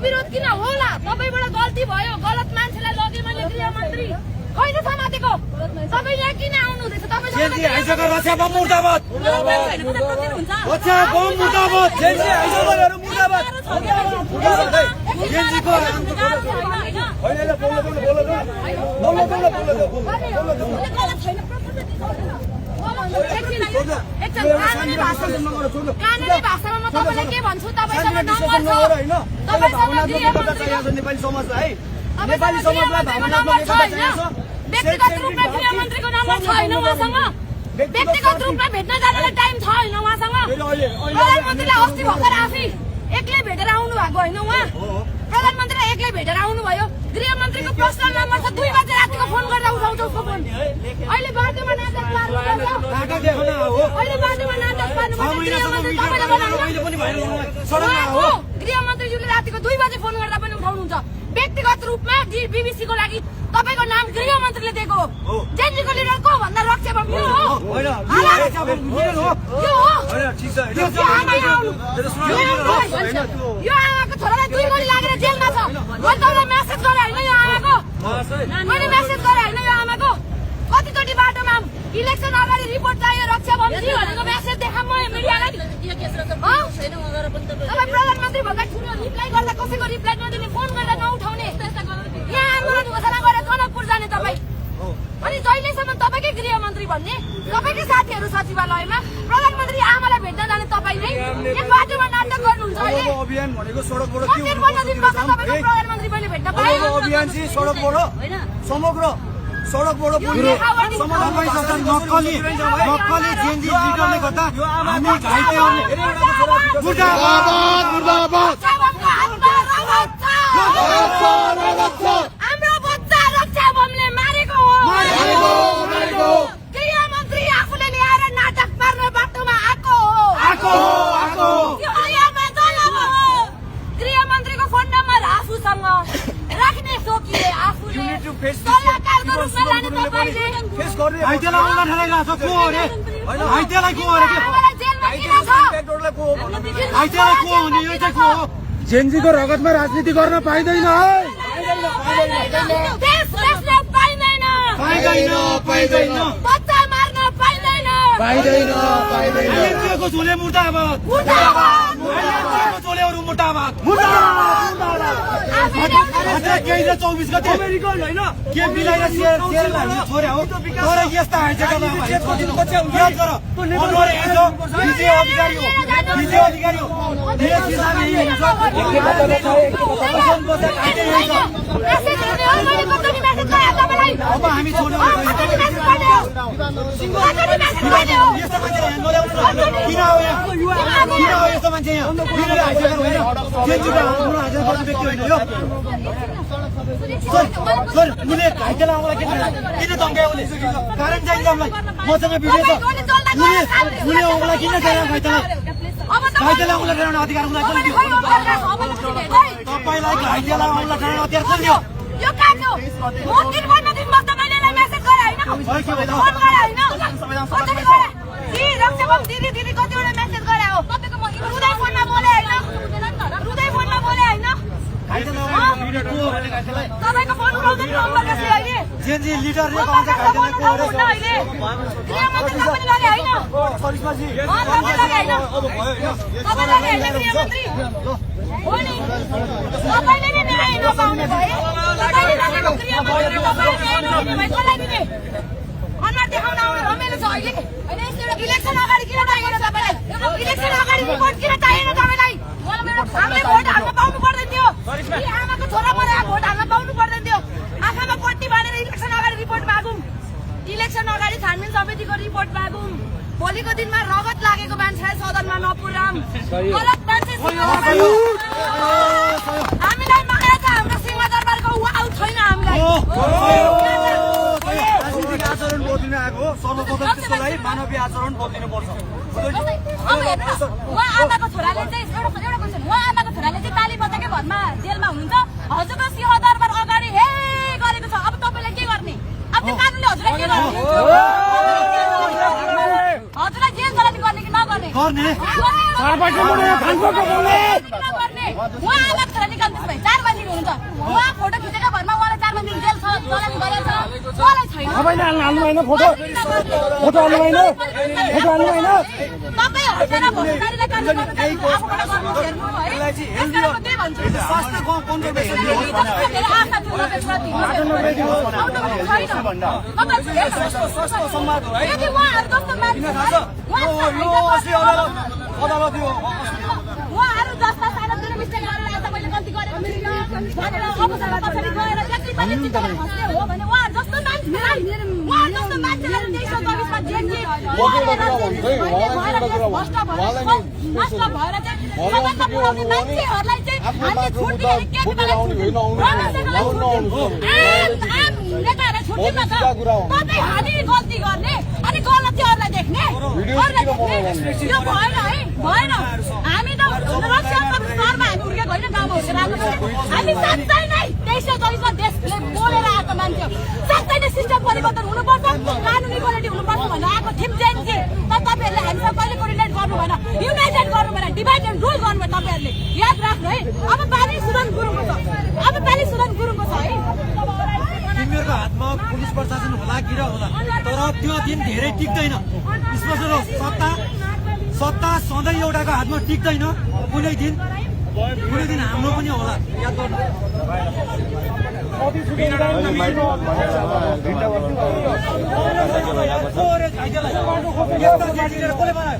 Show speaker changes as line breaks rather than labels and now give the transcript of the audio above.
विरोध किन होला? तपाईबाट गल्ती भयो, गलत मान्छेलाई लगे मैले गृहमन्त्री कहिले समातेको? तपाईँ यहाँ किन आउनु हुँदैछ? तपाईँ
जेन्जी आइसक्यो रक्षा बम मुर्दाबाद रक्षा बम मुर्दाबाद जेन्जी आइसक्यो मुर्दाबाद जेन्जीको
कानुनी भाषामा म तपाईँलाई के भन्छु, तपाईँसँग नम्बर छ, तपाईँसँग
नेपाली समाजलाई
नेपाली समाजलाई नम्बर छ होइन? व्यक्तिगत रूपमा गृहमन्त्रीको नम्बर छ होइन उहाँसँग? व्यक्तिगत रूपमा भेट्न जानलाई टाइम छ होइन उहाँसँग? प्रधानमन्त्रीलाई अस्ति भर्खर आफै एक्लै भेटेर आउनु भएको होइन उहाँ? प्रधानमन्त्रीलाई एक्लै भेटेर आउनु भयो। गृहमन्त्रीको पर्सनल नम्बर छ, 2 बजे रातिको फोन गर्दा उठाउँछ उसको फोन। अहिले बाटोमा नाटक पार्नु, अहिले बाटोमा नाटक पार्नु, गृहमन्त्रीज्यूले रातिको 2 बजे फोन गर्दा पनि उठाउनुहुन्छ। व्यक्तिगत रूपमा बीबीसीको लागि तपाईको नाम गृहमन्त्रीले दिएको हो। जेन्जीको लिडर को भन्दा रक्षा बम यो हो? यो आमाको छोरालाई 2 गोली लागेर जेलमा छ। मैले मेसेज गरे होइन यो आमाको, मैले मेसेज गरे होइन यो आमाको। कतिचोटि बाटोमा इलेक्सन अगाडि रिपोर्ट चाहियो रक्षा बमजी भनेको मेसेज देखा म मिडियालाई। तपाईँ प्रधानमन्त्री भएका ठुलो रिप्लाई गर्दा कसैको रिप्लाई नदिने, फोन गर्दा नउठाउने, यहाँ आन्दोलन घोषणा गरेर जनकपुर जाने तपाईँ। अनि जहिलेसम्म तपाईँकै गृहमन्त्री भन्ने, तपाईँकै साथीहरू सचिवालयमा, प्रधानमन्त्री आमालाई भेट्न जाने तपाईँ नै एक बाटोमा नाटक गर्नुहुन्छ। अहिले
अभियान भनेको सडकबाट के
कति दिनपछि तपाईँको प्रधानमन्त्री मैले भेट्न पाएँ?
अभियान चाहिँ सडकबाट समग्र सडकबाट नक्कली जेन्जी लिडरले गर्दा हामी घाइते
हाम्रो बच्चा रक्षा बमले मारेको हो। गृहमन्त्री आफूले ल्याएर नाटक पार्न बाटोमा आएको हो। गृहमन्त्रीको फोन नम्बर आफूसँग राख्ने सोकिए आफूले सल्लाहकारको रूपमा लाने तपाईले
घाइतेलाई आउन ठराइरहेको को हो रे? घाइतेलाई को हो रे?
जेलमा किन छ?
घाइतेलाई को हो नि? यो चाहिँ को हो? जेन्जीको रगतमा राजनीति गर्न पाइँदैन है।
देशले पाइँदैन, बच्चा मार्न पाइँदैन।
जेन्जीको झोले मुर्दाबाद, झोलेहरू मुर्दाबाद। केही 24 गते अमेरिकन होइन के मिलाएर सेयरलाई छोड्या हो। तर यस्ता हाइजेकमा विजय अधिकारी हो, विजय अधिकारी हो। अब हामी छोड्यौँ किन हो यस्तो मान्छे यहाँ? हाइजेकर होइन, जेन्जीको हाइजेक गर्ने व्यक्ति होइन यो। सर उसले घाइतेलाई आउँला किन धम्कायो? उसले कारण चाहिन्छ हामीलाई। मसँग भिडियो छ। उसले आउँला किन चाहियो? घाइतेलाई आउँला ठहराउने अधिकार उसलाई कसले दियो? तपाईँलाई घाइतेलाई आउँला ठहराउने अधिकार कसले दियो?
यो काट्यो म 3 बस्दा मैले मेसेज गरे हैन, फोन गरे हैन, कति गरे कि रक्षा बम दिदी कतिवटा मेसेज गरे हो? तपाईको म रुदै फोनमा बोले हैन, रुदै फोनमा बोले हैन। तपाईको फोन उठाउँदैन नम्बर कसले अहिले?
जेन्जी लिडरले भन्छ घाइतेलाई को हो रे?
अहिले गृहमन्त्री तपाईले लगे हैन?
सरिस्माजी
तपाईले लगे हैन? तपाईले लगे हैन गृहमन्त्री? हो नि तपाईले नै न्याय नपाउने भए, तपाईले लगेको गृहमन्त्री तपाईले न्याय नपाउने भए कसलाई दिने? अनुहार देखाउन आउनु रमाइलो छ अहिले हैन? इलेक्सन अगाडि किन चाहिएन तपाईलाई? इलेक्सन अगाडि रिपोर्ट किन चाहिएन तपाईलाई? हामीले भोट हाल्न पाउनु पर्दैन थियो। यी आमाको छोरा मरेर भोट हाल्न पाउनु पर्दैन थियो। आँखामा पट्टी बाँधेर इलेक्सन अगाडि रिपोर्ट मागौँ, इलेक्सन अगाडि छानबिन समितिको रिपोर्ट मागौँ। भोलिको दिनमा रगत लागेको मान्छेलाई सदनमा नपुर्याम। गलत मान्छे हामीलाई माया छ, हाम्रो सिंहदरबारको वाउ छैन हामीलाई।
आचरण बदलिन आएको सर्वप्रथम त्यसको लागि मानवीय आचरण बदलिनु पर्छ।
उहाँ आमाको छोराले चाहिँ एउटा क्वेसन, उहाँ आमाको छोराले चाहिँ ताली बजाकै भरमा जेलमा हुनुहुन्छ। हजुरको सिंहदरबार अगाडि हे गरेको छ, अब तपाईँलाई के गर्ने? अब त्यो कानुनले हजुरलाई के गर्ने? हजुरलाई जेल चलानी गर्ने कि नगर्ने?
गर्ने
नगर्ने उहाँ अलग छ निकाल्नुस् भाइ 4 बजे हुनुहुन्छ उहाँ फोटो खिचेको भरमा उहाँलाई 4 बजे जेल छ चलान गरेछ मलाई छैन
तपाईले हाल्नु हैन फोटो फोटो हाल्नु हैन फोटो हाल्नु हैन
तपाईँ हटेर भ्रष्टाचारीलाई कानुन आफूबाट गर्नुहोस् हेर्नु है यसको के भन्छु
स्वास्थ्य कन्ट्रोभर्सी
मेरो आशा थियो नबेसप्रति
संवाद हो है
यदि उहाँहरू जस्तो मान्छे
अदालत यो
उहाँहरू जस्ता सानोतिनो मिस्टेक गरेर आज मैले गल्ती गरेको भनेर अवसरमा पछाडि गएर जति पनि चित्तमा खस्ने हो भने उहाँहरू जस्तो मान्छेलाई उहाँहरू जस्तो मान्छेलाई 324 मा जेल नष्ट भएर चाहिँ सबभन्दा पुऱ्याउने मान्छेहरूलाई चाहिँ हामीले छुट दिएर के नेताहरूलाई छुट दिन त तपाईँ हामी गल्ती गर्ने अनि गलतीहरूलाई देख्ने यो भएन है भएन हामी त रक्षात्मक स्तरमा हामी उर्केको होइन गाउँमा हुर्केर आएको हामी साँच्चै नै 2324 मा देशले बोलेर आएको मान्छे साँच्चै नै सिस्टम परिवर्तन हुनुपर्छ कानुन इक्वालिटी हुनुपर्छ भनेर आएको थियौँ जेएनजी तर तपाईँहरूले हामीसँग कहिले कोर्डिनेट गर्नु भएन युनाइटेड गर्नु भएन डिभाइड एन्ड रुल गर्नु भयो तपाईँहरूले याद राख्नु है अब पाली सुदन गुरुङको छ अब पाली सुदन गुरुङको छ है
तिमीहरूको हातमा पुलिस प्रशासन होला किरा होला तर त्यो दिन धेरै टिक्दैन स्पष्ट सत्ता सधैँ एउटाको हातमा टिक्दैन कुनै दिन हाम्रो पनि होला याद गर्नु कसले बनायो